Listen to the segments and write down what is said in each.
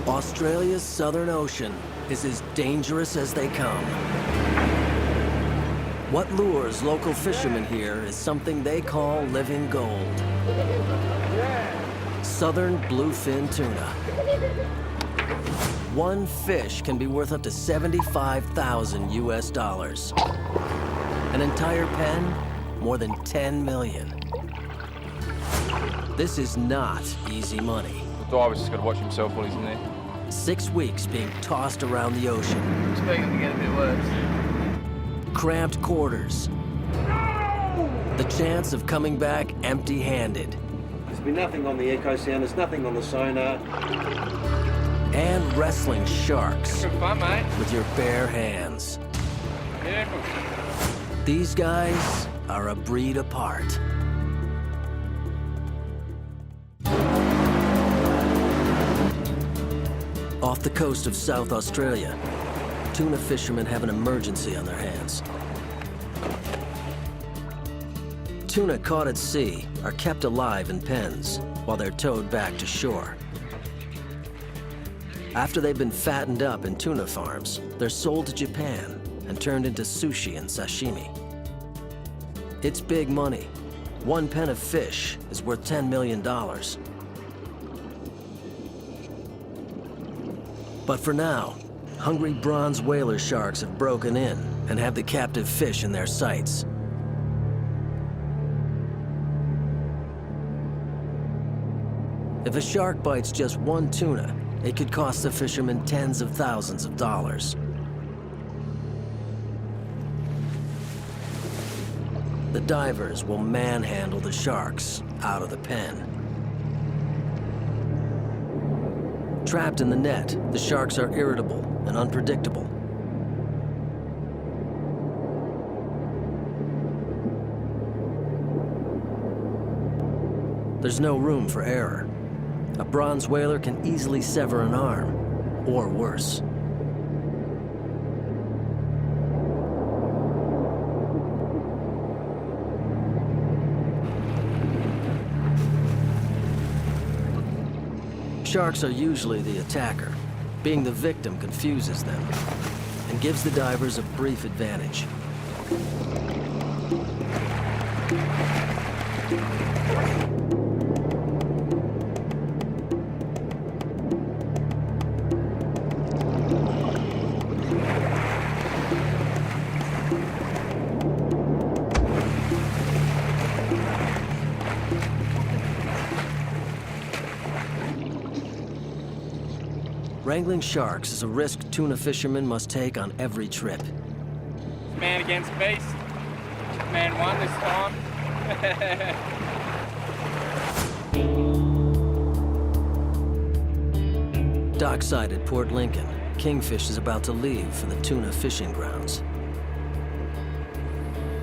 Australia's Southern Ocean is as dangerous as they come. What lures local fishermen here is something they call living gold. Southern bluefin tuna. One fish can be worth up to 75,000 US dollars. An entire pen, more than 10 million. This is not easy money. The diver's just got to watch himself while he's in there. 6 weeks being tossed around the ocean. I'm expecting to get a bit worse. Cramped quarters. The chance of coming back empty-handed. There's been nothing on the echo sound, there's nothing on the sonar. And wrestling sharks Good fun, mate. with your bare hands. Beautiful. These guys are a breed apart. Off the coast of South Australia, tuna fishermen have an emergency on their hands. Tuna caught at sea are kept alive in pens while they're towed back to shore. After they've been fattened up in tuna farms, they're sold to Japan and turned into sushi and sashimi. It's big money. One pen of fish is worth $10 million. But for now, hungry bronze whaler sharks have broken in and have the captive fish in their sights. If a shark bites just one tuna, it could cost the fishermen tens of thousands of dollars. The divers will manhandle the sharks out of the pen. Trapped in the net, the sharks are irritable and unpredictable. There's no room for error. A bronze whaler can easily sever an arm, or worse. Sharks are usually the attacker. Being the victim confuses them and gives the divers a brief advantage. Wrangling sharks is a risk tuna fishermen must take on every trip. Man against beast. Man won this time. Dockside at Port Lincoln, Kingfish is about to leave for the tuna fishing grounds.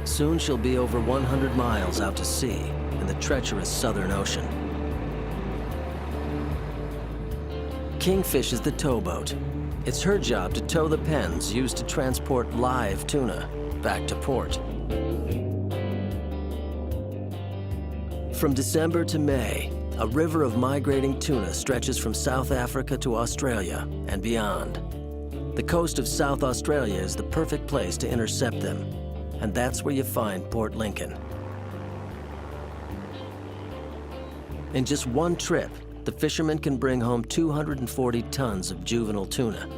Soon she'll be over 100 miles out to sea in the treacherous Southern Ocean. Kingfish is the towboat. It's her job to tow the pens used to transport live tuna back to port. From December to May, a river of migrating tuna stretches from South Africa to Australia and beyond. The coast of South Australia is the perfect place to intercept them, and that's where you find Port Lincoln. In just one trip, the fishermen can bring home 240 tons of juvenile tuna,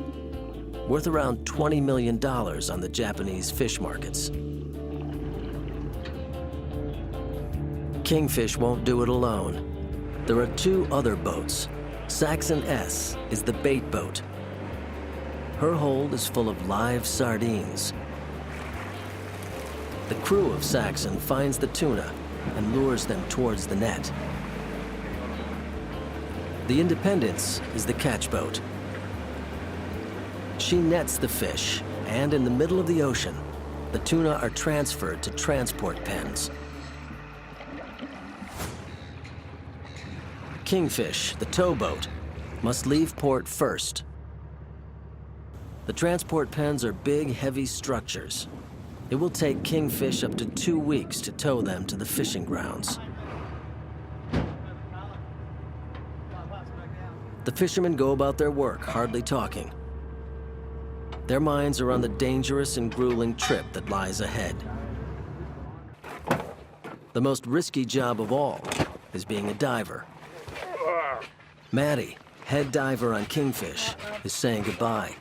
worth around $20 million on the Japanese fish markets. Kingfish won't do it alone. There are two other boats. Saxon S is the bait boat. Her hold is full of live sardines. The crew of Saxon finds the tuna and lures them towards the net. The Independence is the catch boat. She nets the fish, and in the middle of the ocean, the tuna are transferred to transport pens. Kingfish, the towboat, must leave port first. The transport pens are big, heavy structures. It will take Kingfish up to 2 weeks to tow them to the fishing grounds. The fishermen go about their work, hardly talking. Their minds are on the dangerous and grueling trip that lies ahead. The most risky job of all is being a diver. Matty, head diver on Kingfish, is saying goodbye.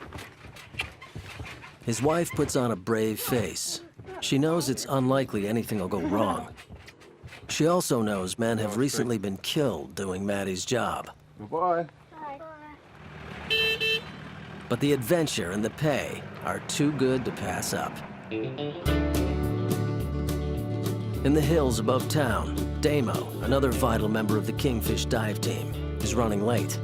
His wife puts on a brave face. She knows it's unlikely anything will go wrong. She also knows men have recently been killed doing Matty's job. Goodbye. But the adventure and the pay are too good to pass up. In the hills above town, Damo, another vital member of the Kingfish dive team, is running late.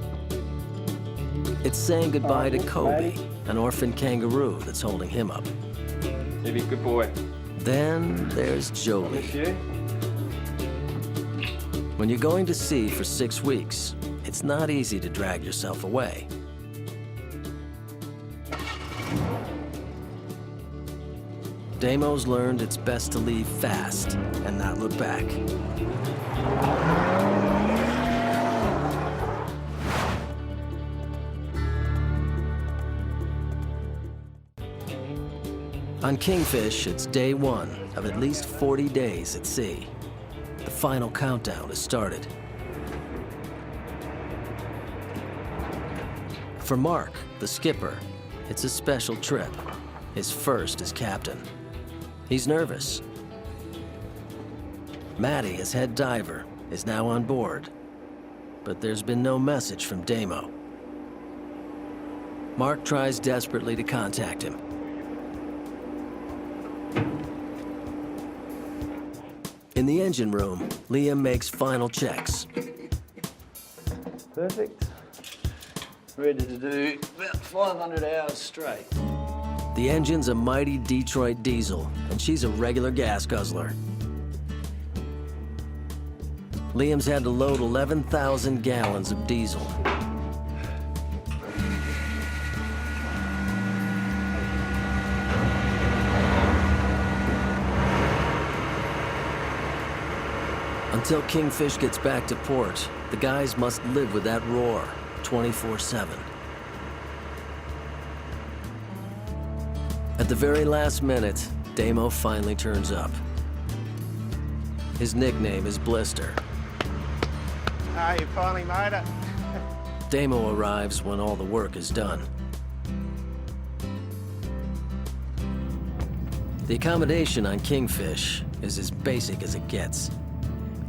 It's saying goodbye to Kobe, an orphan kangaroo that's holding him up. You be a good boy. Then there's Jolie. Miss you? When you're going to sea for 6 weeks, it's not easy to drag yourself away. Damo's learned it's best to leave fast and not look back. On Kingfish, it's day 1 of at least 40 days at sea. The final countdown has started. For Mark, the skipper, it's a special trip. His first as captain. He's nervous. Matty, as head diver, is now on board. But there's been no message from Damo. Mark tries desperately to contact him. In the engine room, Liam makes final checks. Perfect. Ready to do about 500 hours straight. The engine's a mighty Detroit diesel, and she's a regular gas guzzler. Liam's had to load 11,000 gallons of diesel. Until Kingfish gets back to port, the guys must live with that roar 24/7. At the very last minute, Damo finally turns up. His nickname is Blister. Ah, you finally made it. Damo arrives when all the work is done. The accommodation on Kingfish is as basic as it gets.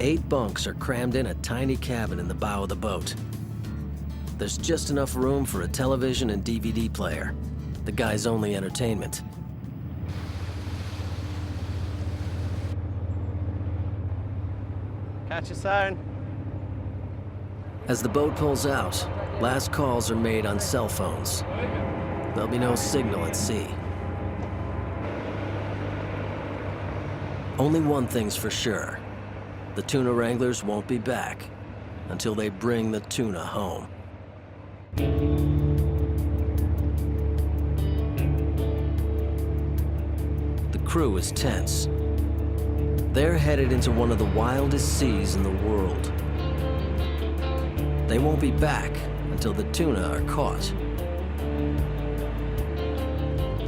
8 bunks are crammed in a tiny cabin in the bow of the boat. There's just enough room for a television and DVD player, the guy's only entertainment. Catch you soon. As the boat pulls out, last calls are made on cell phones. There'll be no signal at sea. Only one thing's for sure. The tuna wranglers won't be back until they bring the tuna home. The crew is tense. They're headed into one of the wildest seas in the world. They won't be back until the tuna are caught.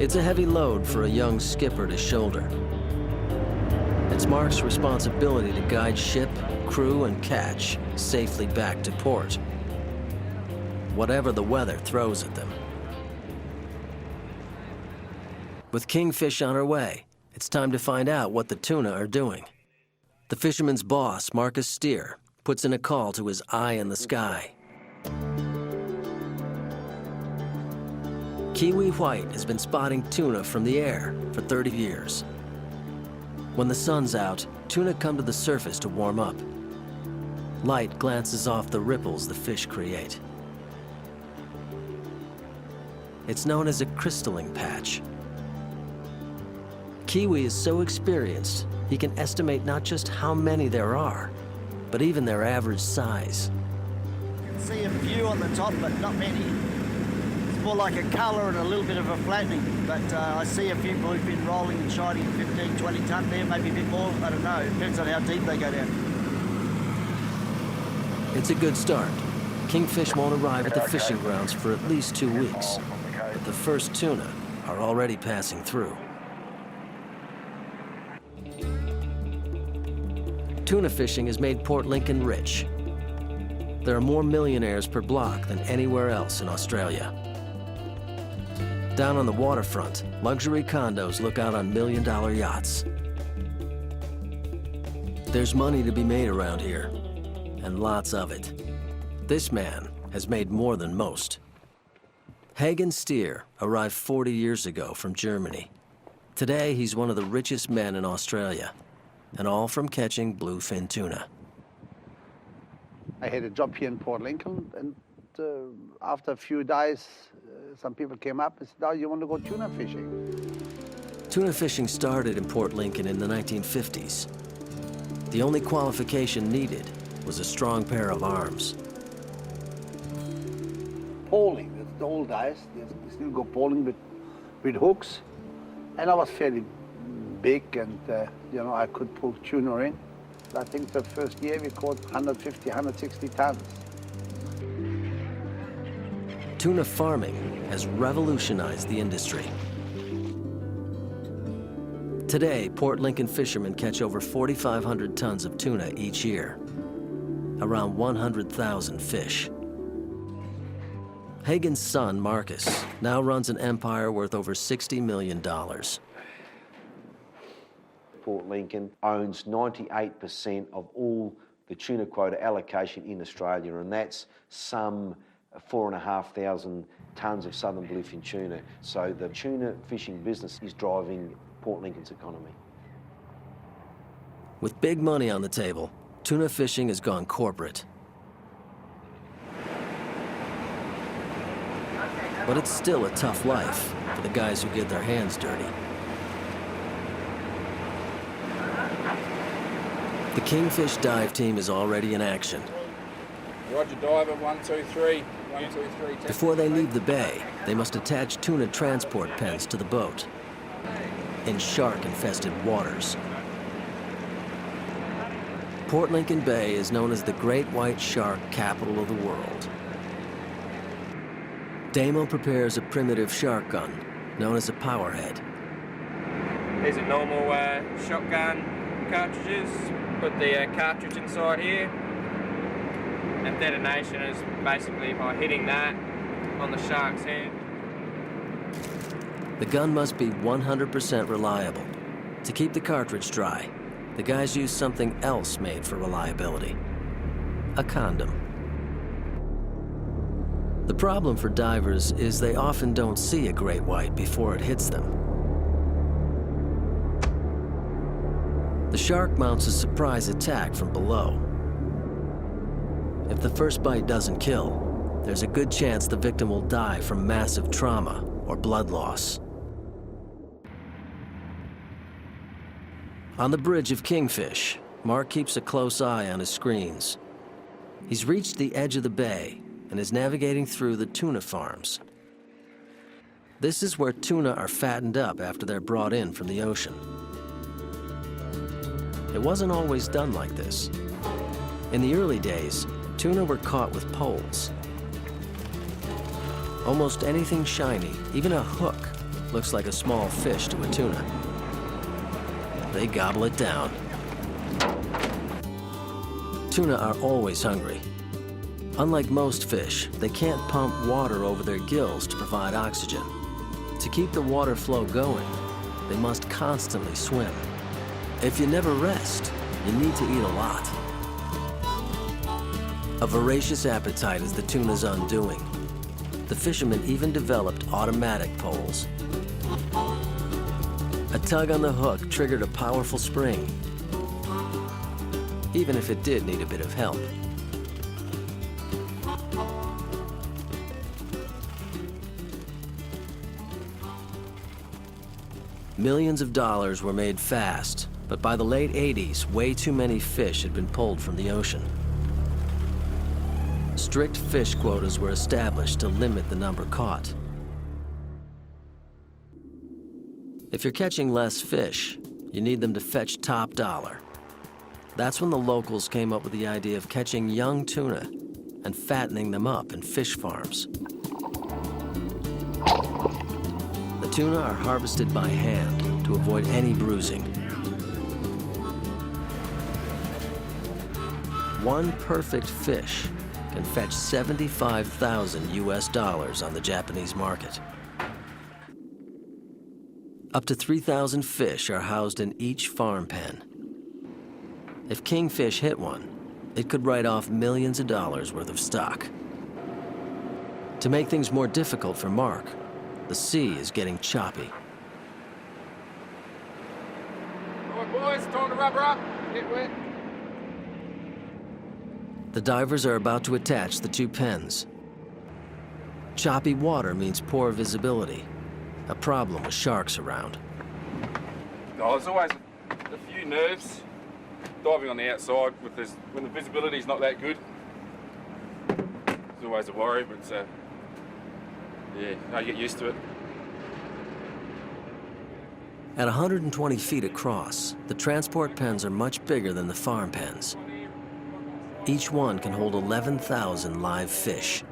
It's a heavy load for a young skipper to shoulder. It's Mark's responsibility to guide ship, crew, and catch safely back to port, whatever the weather throws at them. With Kingfish on her way, it's time to find out what the tuna are doing. The fisherman's boss, Marcus Steer, puts in a call to his eye in the sky. Kiwi White has been spotting tuna from the air for 30 years. When the sun's out, tuna come to the surface to warm up. Light glances off the ripples the fish create. It's known as a crystalline patch. Kiwi is so experienced, he can estimate not just how many there are, but even their average size. You can see a few on the top, but not many. It's more like a colour and a little bit of a flattening, but I see a few who've been rolling and shining 15, 20 tonne there, maybe a bit more, I don't know. It depends on how deep they go down. It's a good start. Kingfish won't arrive at the fishing grounds for at least 2 weeks, but the first tuna are already passing through. Tuna fishing has made Port Lincoln rich. There are more millionaires per block than anywhere else in Australia. Down on the waterfront, luxury condos look out on million-dollar yachts. There's money to be made around here, and lots of it. This man has made more than most. Hagen Stier arrived 40 years ago from Germany. Today, he's one of the richest men in Australia, and all from catching bluefin tuna. I had a job here in Port Lincoln, and after a few days, some people came up and said, "Oh, you want to go tuna fishing?" Tuna fishing started in Port Lincoln in the 1950s. The only qualification needed was a strong pair of arms. Poling, that's the old days. They still go poling with hooks. And I was fairly big, and I could pull tuna in. I think the first year we caught 150, 160 tons. Tuna farming has revolutionized the industry. Today, Port Lincoln fishermen catch over 4,500 tons of tuna each year, around 100,000 fish. Hagen's son, Marcus, now runs an empire worth over $60 million. Port Lincoln owns 98% of all the tuna quota allocation in Australia, and that's some 4,500 tonnes of southern bluefin tuna. So the tuna fishing business is driving Port Lincoln's economy. With big money on the table, tuna fishing has gone corporate. But it's still a tough life for the guys who get their hands dirty. The Kingfish dive team is already in action. Roger, diver, 1, 2, 3. 1, 2, 3. Before they leave the bay, they must attach tuna transport pens to the boat in shark-infested waters. Port Lincoln Bay is known as the Great White Shark Capital of the world. Damo prepares a primitive shark gun, known as a powerhead. These are normal shotgun cartridges. Put the cartridge inside here, and detonation is basically by hitting that on the shark's head. The gun must be 100% reliable. To keep the cartridge dry, the guys use something else made for reliability: a condom. The problem for divers is they often don't see a great white before it hits them. The shark mounts a surprise attack from below. If the first bite doesn't kill, there's a good chance the victim will die from massive trauma or blood loss. On the bridge of Kingfish, Mark keeps a close eye on his screens. He's reached the edge of the bay and is navigating through the tuna farms. This is where tuna are fattened up after they're brought in from the ocean. It wasn't always done like this. In the early days, tuna were caught with poles. Almost anything shiny, even a hook, looks like a small fish to a tuna. They gobble it down. Tuna are always hungry. Unlike most fish, they can't pump water over their gills to provide oxygen. To keep the water flow going, they must constantly swim. If you never rest, you need to eat a lot. A voracious appetite is the tuna's undoing. The fishermen even developed automatic poles. A tug on the hook triggered a powerful spring, even if it did need a bit of help. Millions of dollars were made fast, but by the late 80s, way too many fish had been pulled from the ocean. Strict fish quotas were established to limit the number caught. If you're catching less fish, you need them to fetch top dollar. That's when the locals came up with the idea of catching young tuna and fattening them up in fish farms. The tuna are harvested by hand to avoid any bruising. One perfect fish can fetch $75,000 US on the Japanese market. Up to 3,000 fish are housed in each farm pen. If kingfish hit one, it could write off millions of dollars worth of stock. To make things more difficult for Mark, the sea is getting choppy. All right, boys, time to rubber up. Get wet. The divers are about to attach the two pens. Choppy water means poor visibility, a problem with sharks around. Oh, there's always a few nerves diving on the outside when the visibility's not that good. There's always a worry, but yeah, you get used to it. At 120 feet across, the transport pens are much bigger than the farm pens. Each one can hold 11,000 live fish.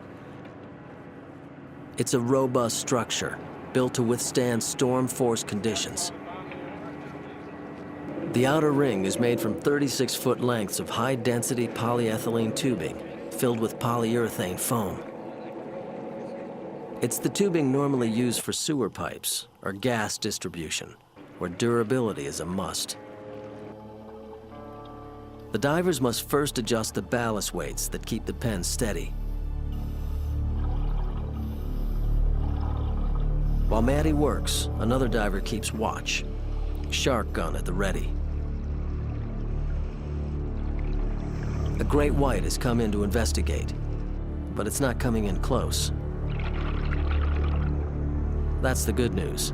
It's a robust structure built to withstand storm-force conditions. The outer ring is made from 36-foot lengths of high-density polyethylene tubing filled with polyurethane foam. It's the tubing normally used for sewer pipes or gas distribution, where durability is a must. The divers must first adjust the ballast weights that keep the pen steady. While Maddie works, another diver keeps watch, shark gun at the ready. A great white has come in to investigate, but it's not coming in close. That's the good news.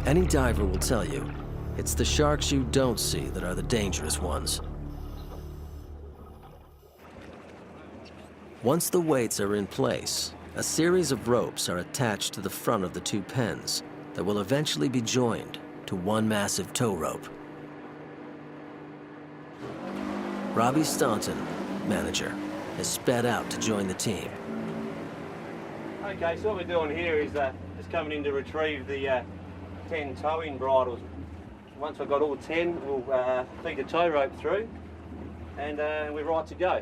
Any diver will tell you, it's the sharks you don't see that are the dangerous ones. Once the weights are in place, a series of ropes are attached to the front of the two pens that will eventually be joined to one massive tow rope. Robbie Staunton, manager, has sped out to join the team. Okay, so what we're doing here is just coming in to retrieve the 10 towing bridles. Once I've got all 10, we'll feed the tow rope through and we're right to go.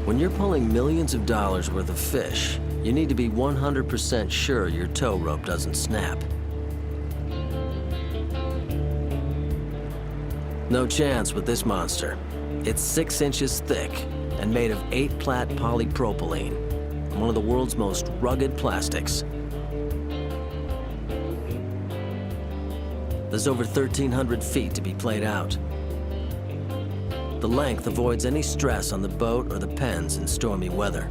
When you're pulling millions of dollars worth of fish, you need to be 100% sure your tow rope doesn't snap. No chance with this monster. It's 6 inches thick and made of 8-plat polypropylene, one of the world's most rugged plastics. There's over 1,300 feet to be played out. The length avoids any stress on the boat or the pens in stormy weather.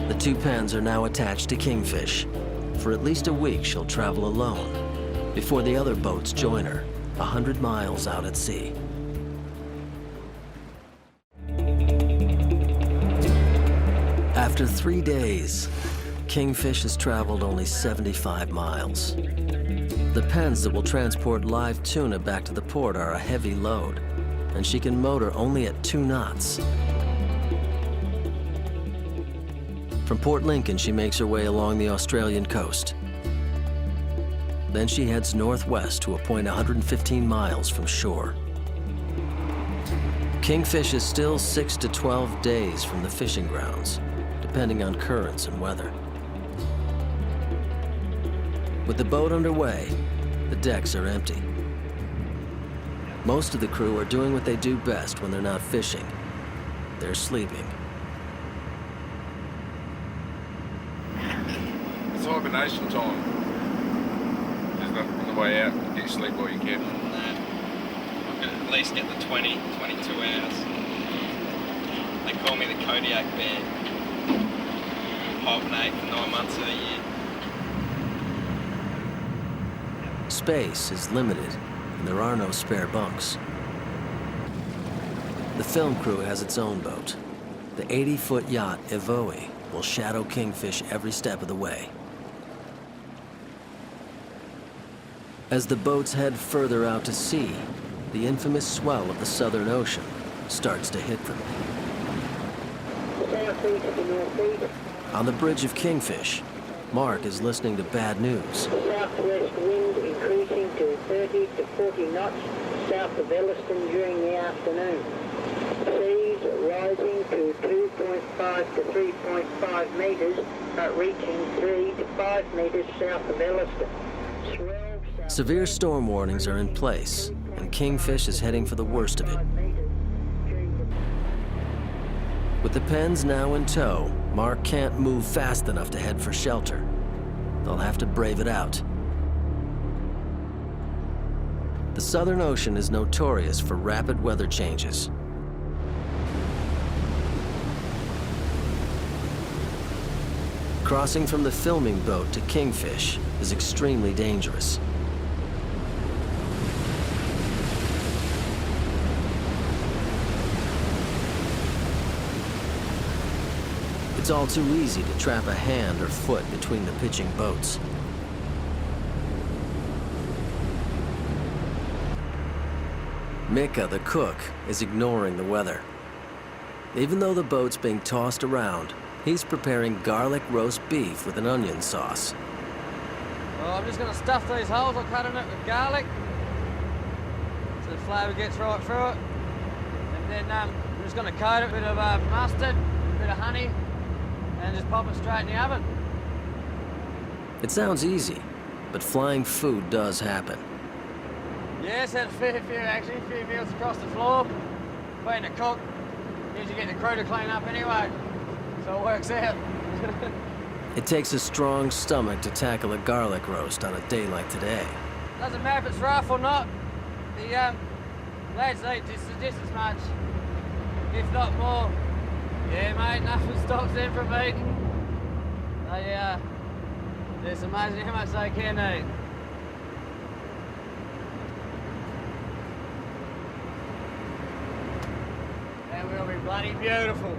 The two pens are now attached to Kingfish. For at least a week, she'll travel alone before the other boats join her, 100 miles out at sea. After 3 days, Kingfish has traveled only 75 miles. The pens that will transport live tuna back to the port are a heavy load, and she can motor only at 2 knots. From Port Lincoln, she makes her way along the Australian coast. Then she heads northwest to a point 115 miles from shore. Kingfish is still 6 to 12 days from the fishing grounds, depending on currents and weather. With the boat underway, the decks are empty. Most of the crew are doing what they do best when they're not fishing. They're sleeping. It's hibernation time. There's nothing on the way out. Get your sleep while you can. I'm gonna at least get the 22 hours. They call me the Kodiak Bear. Hibernate for 9 months of the year. Space is limited, and there are no spare bunks. The film crew has its own boat, the 80-foot yacht Evoe, will shadow kingfish every step of the way. As the boats head further out to sea, the infamous swell of the Southern Ocean starts to hit them. Southeast to northeast. On the bridge of Kingfish, Mark is listening to bad news. Southwest wind increasing to 30 to 40 knots south of Elliston during the afternoon. Seas rising to 2.5 to 3.5 metres, but reaching 3 to 5 metres south of Elliston. Severe storm warnings are in place, and Kingfish is heading for the worst of it. With the pens now in tow, Mark can't move fast enough to head for shelter. They'll have to brave it out. The Southern Ocean is notorious for rapid weather changes. Crossing from the filming boat to Kingfish is extremely dangerous. It's all too easy to trap a hand or foot between the pitching boats. Mika, the cook, is ignoring the weather. Even though the boat's being tossed around, he's preparing garlic roast beef with an onion sauce. Well, I'm just going to stuff these holes. I'll cut in it with garlic so the flavour gets right through it. And then I'm just going to coat it with a bit of mustard, a bit of honey, and just pop it straight in the oven. It sounds easy, but flying food does happen. Yes, had a fair few actually, a few meals across the floor. Being a cook, usually get the crew to clean up anyway, so it works out. It takes a strong stomach to tackle a garlic roast on a day like today. Doesn't matter if it's rough or not. The lads eat just as much, if not more. Yeah, mate, nothing stops them from eating. It's amazing how much they can eat. That will be bloody beautiful.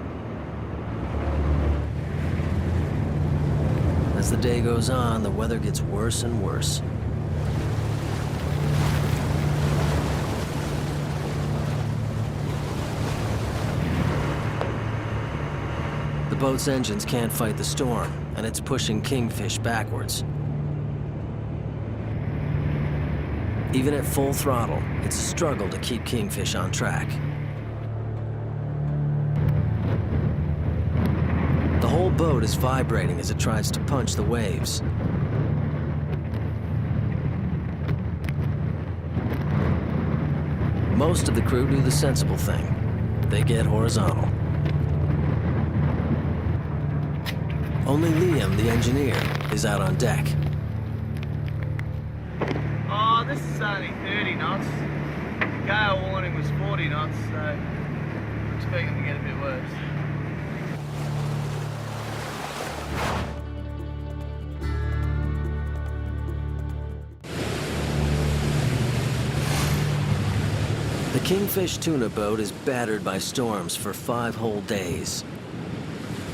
As the day goes on, the weather gets worse and worse. The boat's engines can't fight the storm, and it's pushing Kingfish backwards. Even at full throttle, it's a struggle to keep Kingfish on track. The whole boat is vibrating as it tries to punch the waves. Most of the crew do the sensible thing. They get horizontal. Only Liam, the engineer, is out on deck. Oh, this is only 30 knots. Gale warning was 40 knots, so I'm expecting to get a bit worse. The Kingfish tuna boat is battered by storms for 5 whole days.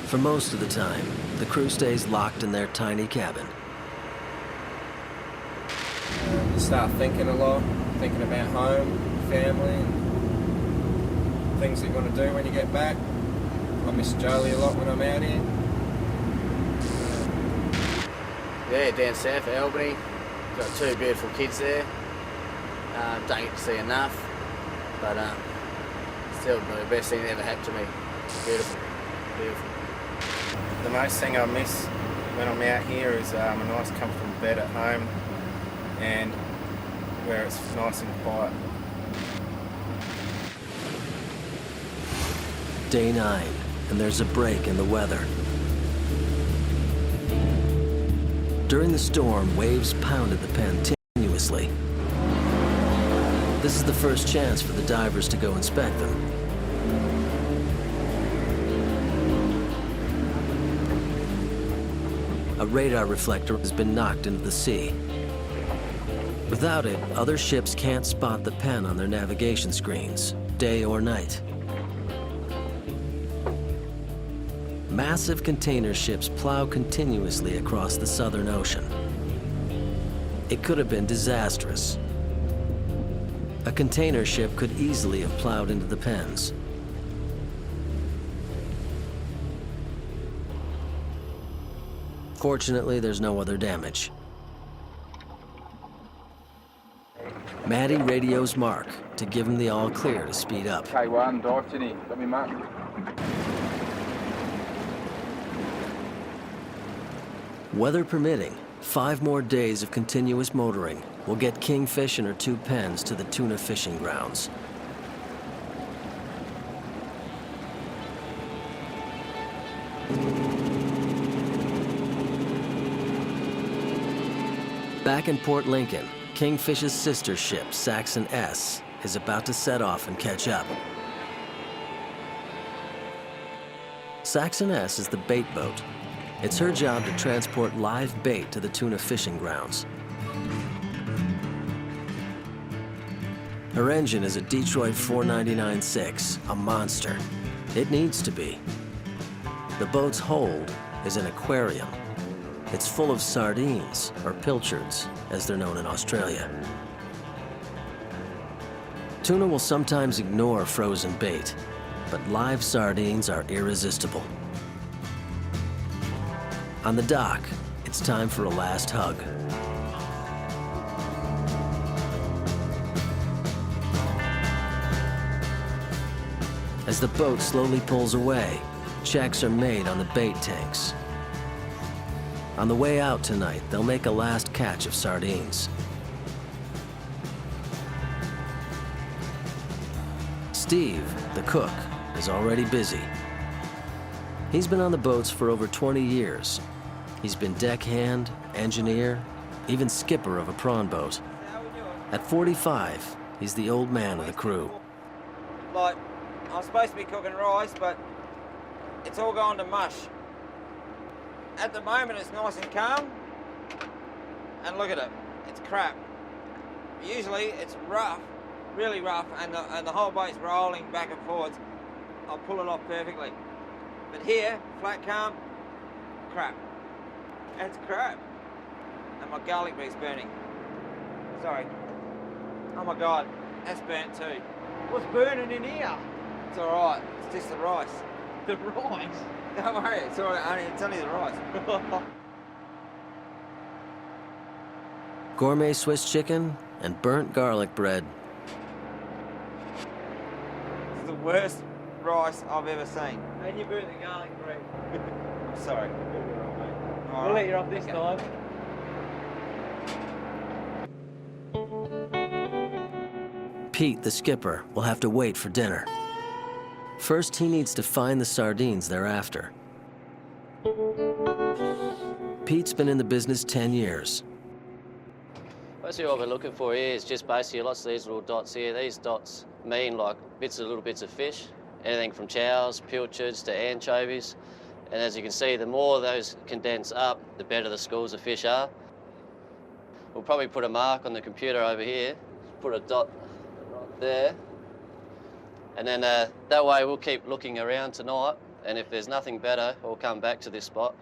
For most of the time, the crew stays locked in their tiny cabin. You start thinking a lot, thinking about home, family, and things that you want to do when you get back. I miss Jolie a lot when I'm out here. Yeah, down south at Albany. Got 2 beautiful kids there. Don't get to see enough, but still the best thing that ever happened to me. Beautiful, beautiful. The most thing I miss when I'm out here is a nice comfortable bed at home and where it's nice and quiet. Day 9, and there's a break in the weather. During the storm, waves pounded the pen continuously. This is the first chance for the divers to go inspect them. A radar reflector has been knocked into the sea. Without it, other ships can't spot the pen on their navigation screens, day or night. Massive container ships plow continuously across the Southern Ocean. It could have been disastrous. A container ship could easily have plowed into the pens. Fortunately, there's no other damage. Maddie radios Mark to give him the all clear to speed up. K1, dive to me. Got me, Mark. Weather permitting, 5 more days of continuous motoring will get kingfish in her 2 pens to the tuna fishing grounds. Back in Port Lincoln, Kingfish's sister ship, Saxon S, is about to set off and catch up. Saxon S is the bait boat. It's her job to transport live bait to the tuna fishing grounds. Her engine is a Detroit 499.6, a monster. It needs to be. The boat's hold is an aquarium. It's full of sardines, or pilchards, as they're known in Australia. Tuna will sometimes ignore frozen bait, but live sardines are irresistible. On the dock, it's time for a last hug. As the boat slowly pulls away, checks are made on the bait tanks. On the way out tonight, they'll make a last catch of sardines. Steve, the cook, is already busy. He's been on the boats for over 20 years. He's been deckhand, engineer, even skipper of a prawn boat. At 45, he's the old man of the crew. Like, I'm supposed to be cooking rice, but it's all gone to mush. At the moment, it's nice and calm, and look at it, it's crap. Usually, it's rough, really rough, and the whole boat's rolling back and forwards. I'll pull it off perfectly. But here, flat calm, crap. It's crap. And my garlic bread's burning. Sorry. Oh my God, that's burnt too. What's burning in here? It's all right, it's just the rice. The rice? Don't worry, it's all right, it's only the rice. Gourmet Swiss chicken and burnt garlic bread. It's the worst rice I've ever seen. And you burnt the garlic bread. I'm sorry. We'll let you off this time. Pete, the skipper, will have to wait for dinner. First, he needs to find the sardines they're after. Pete's been in the business 10 years. Basically what we're looking for here is just basically lots of these little dots here. These dots mean like little bits of fish, anything from chows, pilchards to anchovies. And as you can see, the more those condense up, the better the schools of fish are. We'll probably put a mark on the computer over here, put a dot right there. And then that way we'll keep looking around tonight, and if there's nothing better, we'll come back to this spot.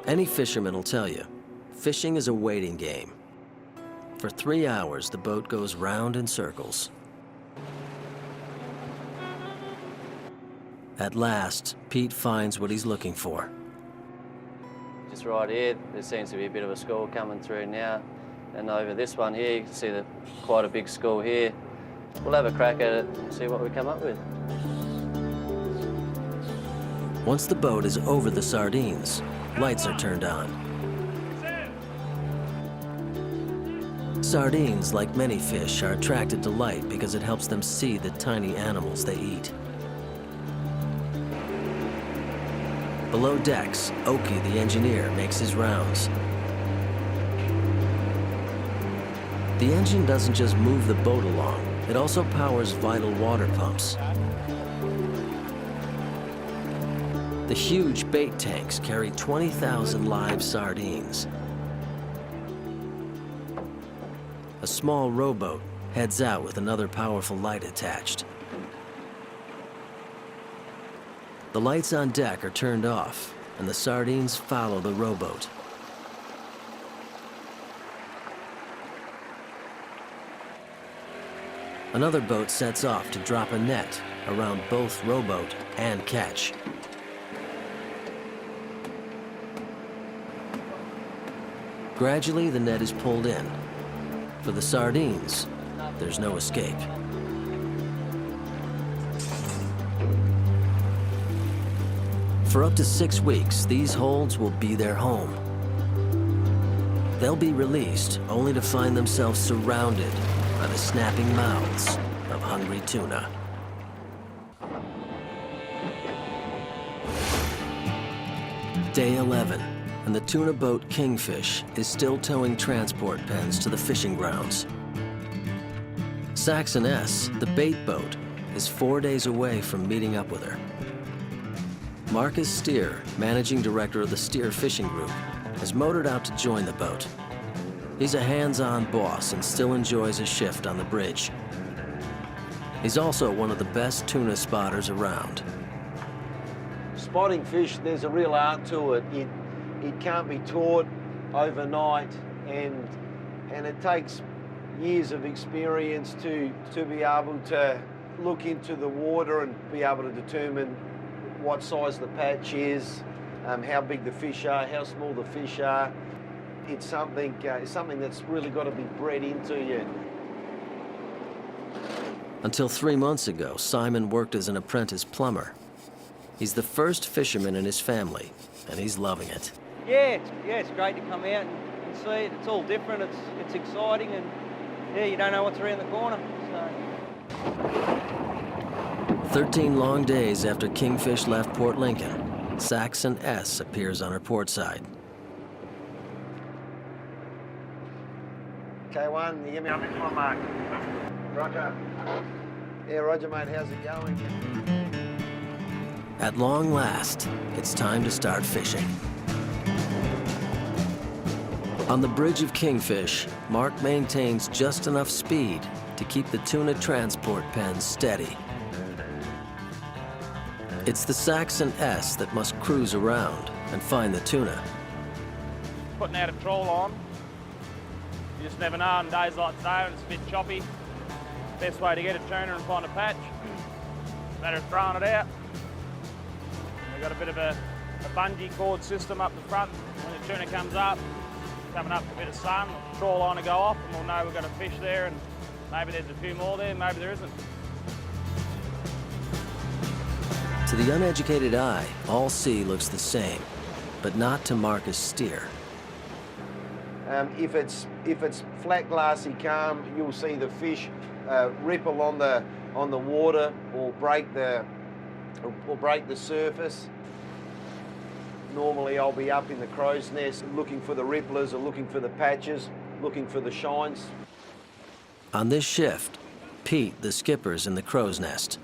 Any fisherman will tell you, fishing is a waiting game. For 3 hours, the boat goes round in circles. At last, Pete finds what he's looking for. Just right here, there seems to be a bit of a school coming through now. And over this one here, you can see quite a big school here. We'll have a crack at it and see what we come up with. Once the boat is over the sardines, lights are turned on. Sardines, like many fish, are attracted to light because it helps them see the tiny animals they eat. Below decks, Oki, the engineer, makes his rounds. The engine doesn't just move the boat along, it also powers vital water pumps. The huge bait tanks carry 20,000 live sardines. A small rowboat heads out with another powerful light attached. The lights on deck are turned off, and the sardines follow the rowboat. Another boat sets off to drop a net around both rowboat and catch. Gradually, the net is pulled in. For the sardines, there's no escape. For up to 6 weeks, these holds will be their home. They'll be released only to find themselves surrounded by the snapping mouths of hungry tuna. Day 11, and the tuna boat Kingfish is still towing transport pens to the fishing grounds. Saxon S, the bait boat, is 4 days away from meeting up with her. Marcus Steer, managing director of the Steer Fishing Group, has motored out to join the boat. He's a hands-on boss and still enjoys a shift on the bridge. He's also one of the best tuna spotters around. Spotting fish, there's a real art to it. It can't be taught overnight, and it takes years of experience to be able to look into the water and be able to determine what size the patch is, how big the fish are, how small the fish are. It's something that's really got to be bred into you. Until 3 months ago, Simon worked as an apprentice plumber. He's the first fisherman in his family, and he's loving it. Yeah, it's great to come out and see it. It's all different. It's exciting, and yeah, you don't know what's around the corner. So. 13 long days after Kingfish left Port Lincoln, Saxon S appears on her port side. K1, you give me on this one, Mark. Roger. Yeah, Roger, mate, how's it going? At long last, it's time to start fishing. On the bridge of Kingfish, Mark maintains just enough speed to keep the tuna transport pens steady. It's the Saxon S that must cruise around and find the tuna. Putting out a trawl on, you just never know on days like today when it's a bit choppy. Best way to get a tuna and find a patch, matter of throwing it out. We've got a bit of a bungee cord system up the front. When the tuna comes up, coming up a bit of sun, the trawl line will go off and we'll know we've got a fish there, and maybe there's a few more there, maybe there isn't. To the uneducated eye, all sea looks the same, but not to Marcus Steer. If it's flat, glassy, calm, you'll see the fish ripple on the water or break the surface. Normally, I'll be up in the crow's nest looking for the ripplers or looking for the patches, looking for the shines. On this shift, Pete, the skipper's in the crow's nest.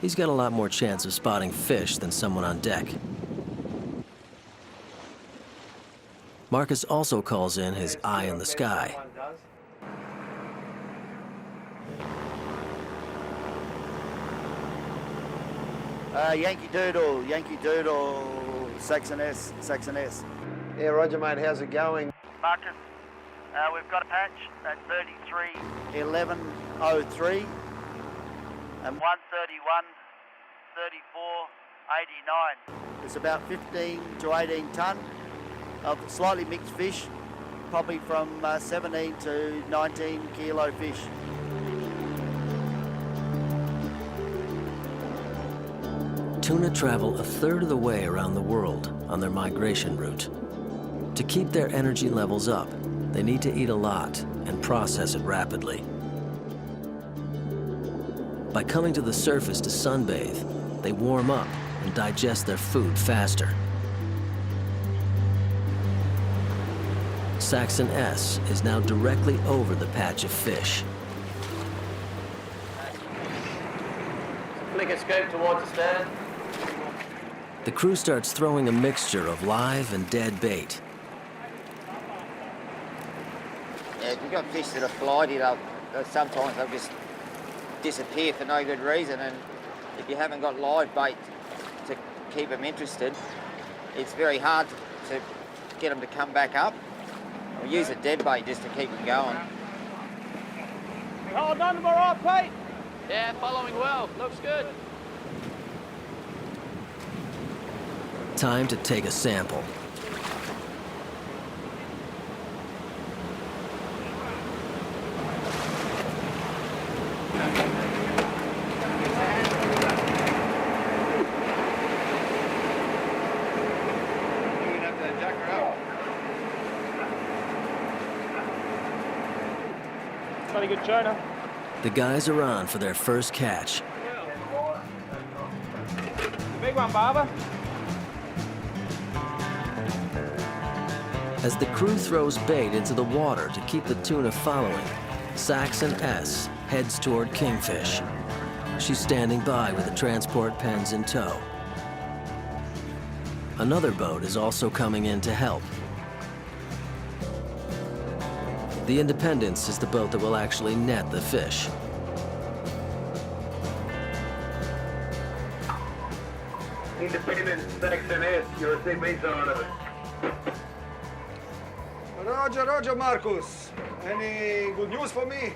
He's got a lot more chance of spotting fish than someone on deck. Marcus also calls in his eye in the sky. Yankee Doodle, Saxon S. Yeah, Roger, mate, how's it going? Marcus, we've got a patch at 33, 1103 and 131, 34, 89. It's about 15 to 18 tonne of slightly mixed fish, probably from 17 to 19 kilo fish. Tuna travel a third of the way around the world on their migration route. To keep their energy levels up, they need to eat a lot and process it rapidly. By coming to the surface to sunbathe, they warm up and digest their food faster. Saxon S is now directly over the patch of fish. Flick a scoop towards the stern. The crew starts throwing a mixture of live and dead bait. Yeah, we've got fish that are flighty. Sometimes they'll just disappear for no good reason, and if you haven't got live bait to keep them interested. It's very hard to get them to come back up. We use a dead bait just to keep them going. You holding on to them all right, Pete? Yeah, following well. Looks good. Time to take a sample. Pretty good tuna. The guys are on for their first catch. The big one, Barber. As the crew throws bait into the water to keep the tuna following, Saxon S. heads toward Kingfish. She's standing by with the transport pens in tow. Another boat is also coming in to help. The Independence is the boat that will actually net the fish. Independence, Saxon S, your statements on. Roger, Roger, Marcus. Any good news for me?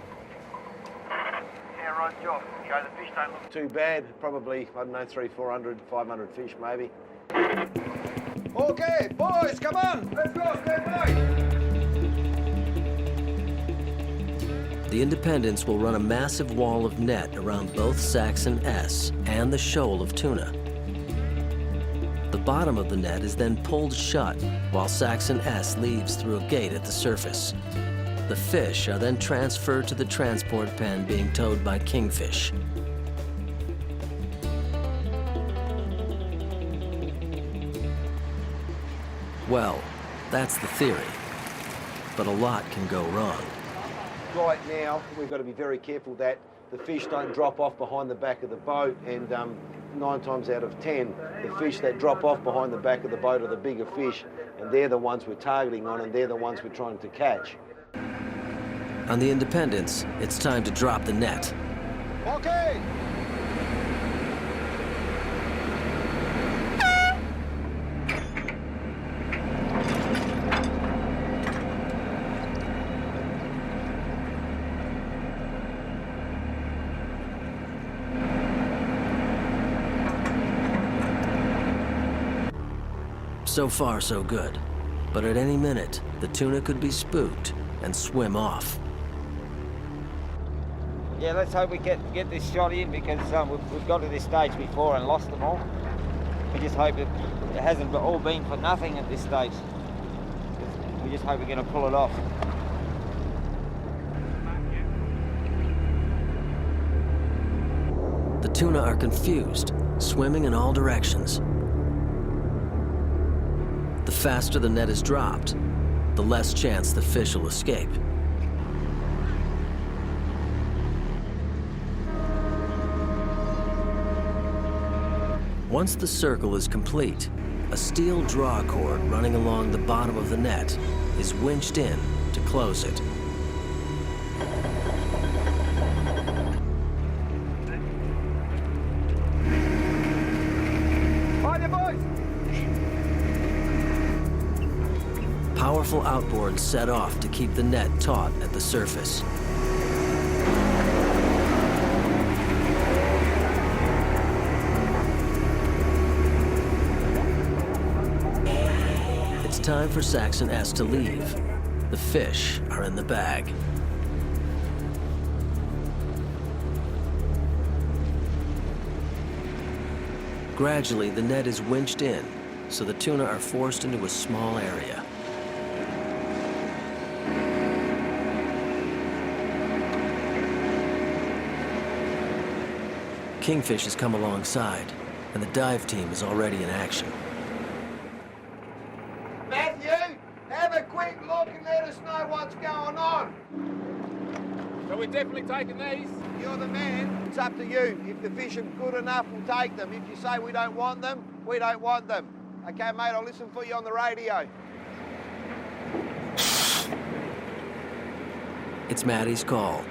Yeah, Roger. Joe, the fish don't look Too bad, probably, I don't know, 300, 400, 500 fish maybe. Okay, boys, come on. Let's go, stand by. The Independence will run a massive wall of net around both Saxon S and the shoal of tuna. The bottom of the net is then pulled shut while Saxon S leaves through a gate at the surface. The fish are then transferred to the transport pen being towed by Kingfish. Well, that's the theory, but a lot can go wrong. Right now, we've got to be very careful that the fish don't drop off behind the back of the boat, and 9 times out of 10, the fish that drop off behind the back of the boat are the bigger fish, and they're the ones we're targeting on, and they're the ones we're trying to catch. On the Independence, it's time to drop the net. Okay. So far, so good. But at any minute, the tuna could be spooked and swim off. Yeah, let's hope we get this shot in, because we've got to this stage before and lost them all. We just hope it hasn't all been for nothing at this stage. We just hope we're going to pull it off. The tuna are confused, swimming in all directions. The faster the net is dropped, the less chance the fish will escape. Once the circle is complete, a steel draw cord running along the bottom of the net is winched in to close it. On your boys. Powerful outboards set off to keep the net taut at the surface. It's time for Saxon S to leave. The fish are in the bag. Gradually, the net is winched in, so the tuna are forced into a small area. Kingfish has come alongside, and the dive team is already in action. Matthew, have a quick look and let us know what's going on. So we're definitely taking these? You're the man. It's up to you. If the fish are good enough, we'll take them. If you say we don't want them, we don't want them. Okay, mate, I'll listen for you on the radio. It's Matty's call.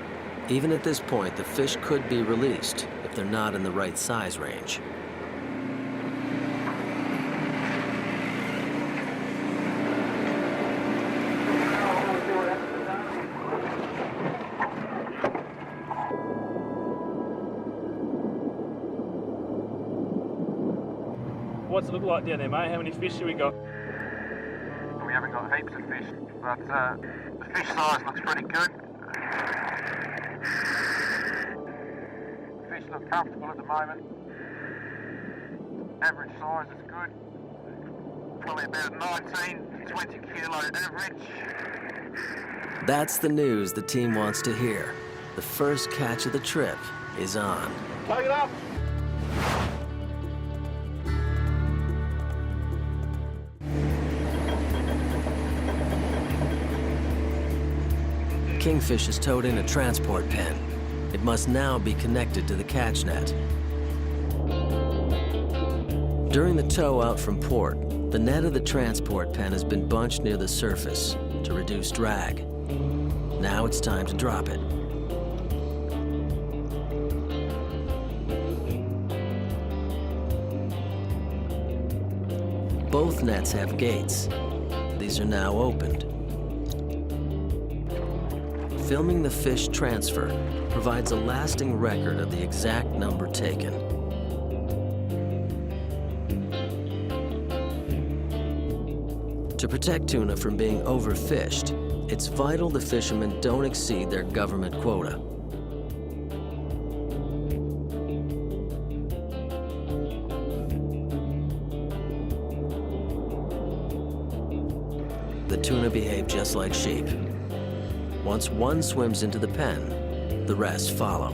Even at this point, the fish could be released if they're not in the right size range. what's it look like down there, mate? How many fish have we got? We haven't got heaps of fish, but the fish size looks pretty good. Fish look comfortable at the moment. Average size is good. Probably about 19 to 20 kilo average. That's the news the team wants to hear. The first catch of the trip is on. Plug it up. Kingfish is towed in a transport pen. It must now be connected to the catch net. During the tow out from port, the net of the transport pen has been bunched near the surface to reduce drag. Now it's time to drop it. Both nets have gates. These are now opened. Filming the fish transfer provides a lasting record of the exact number taken. To protect tuna from being overfished, it's vital the fishermen don't exceed their government quota. The tuna behave just like sheep. Once one swims into the pen, the rest follow.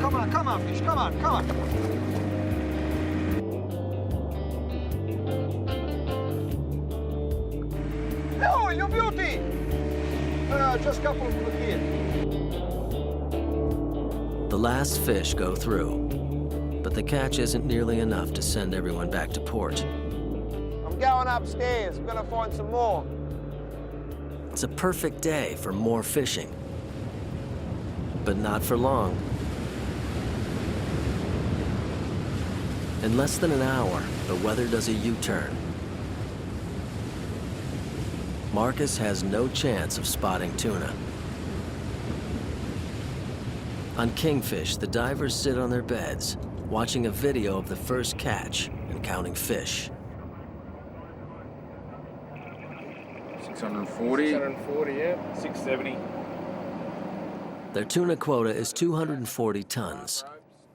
Oh, come on, fish, come on. Oh, you beauty! Just a couple of them here. The last fish go through, but the catch isn't nearly enough to send everyone back to port. I'm going upstairs. I'm going to find some more. It's a perfect day for more fishing, but not for long. In less than an hour, the weather does a U-turn. Marcus has no chance of spotting tuna. On Kingfish, the divers sit on their beds, watching a video of the first catch and counting fish. 640. 640, yeah. 670. Their tuna quota is 240 tons.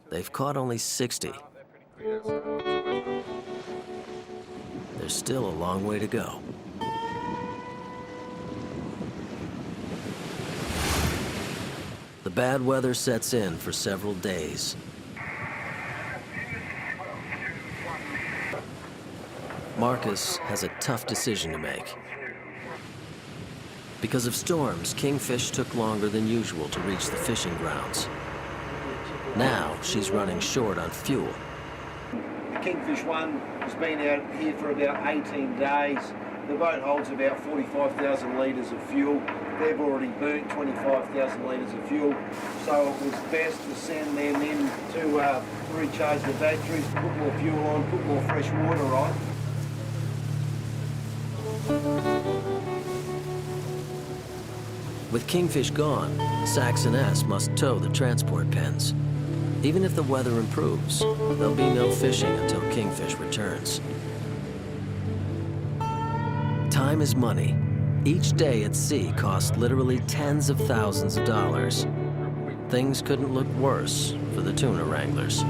They've caught only 60. There's still a long way to go. The bad weather sets in for several days. Marcus has a tough decision to make. Because of storms, Kingfish took longer than usual to reach the fishing grounds. Now she's running short on fuel. Kingfish 1 has been out here for about 18 days. The boat holds about 45,000 litres of fuel. They've already burnt 25,000 litres of fuel, so it was best to send them in to recharge the batteries, put more fuel on, put more fresh water on. With Kingfish gone, Saxon S must tow the transport pens. Even if the weather improves, there'll be no fishing until Kingfish returns. Time is money. Each day at sea cost literally tens of thousands of dollars. Things couldn't look worse for the tuna wranglers.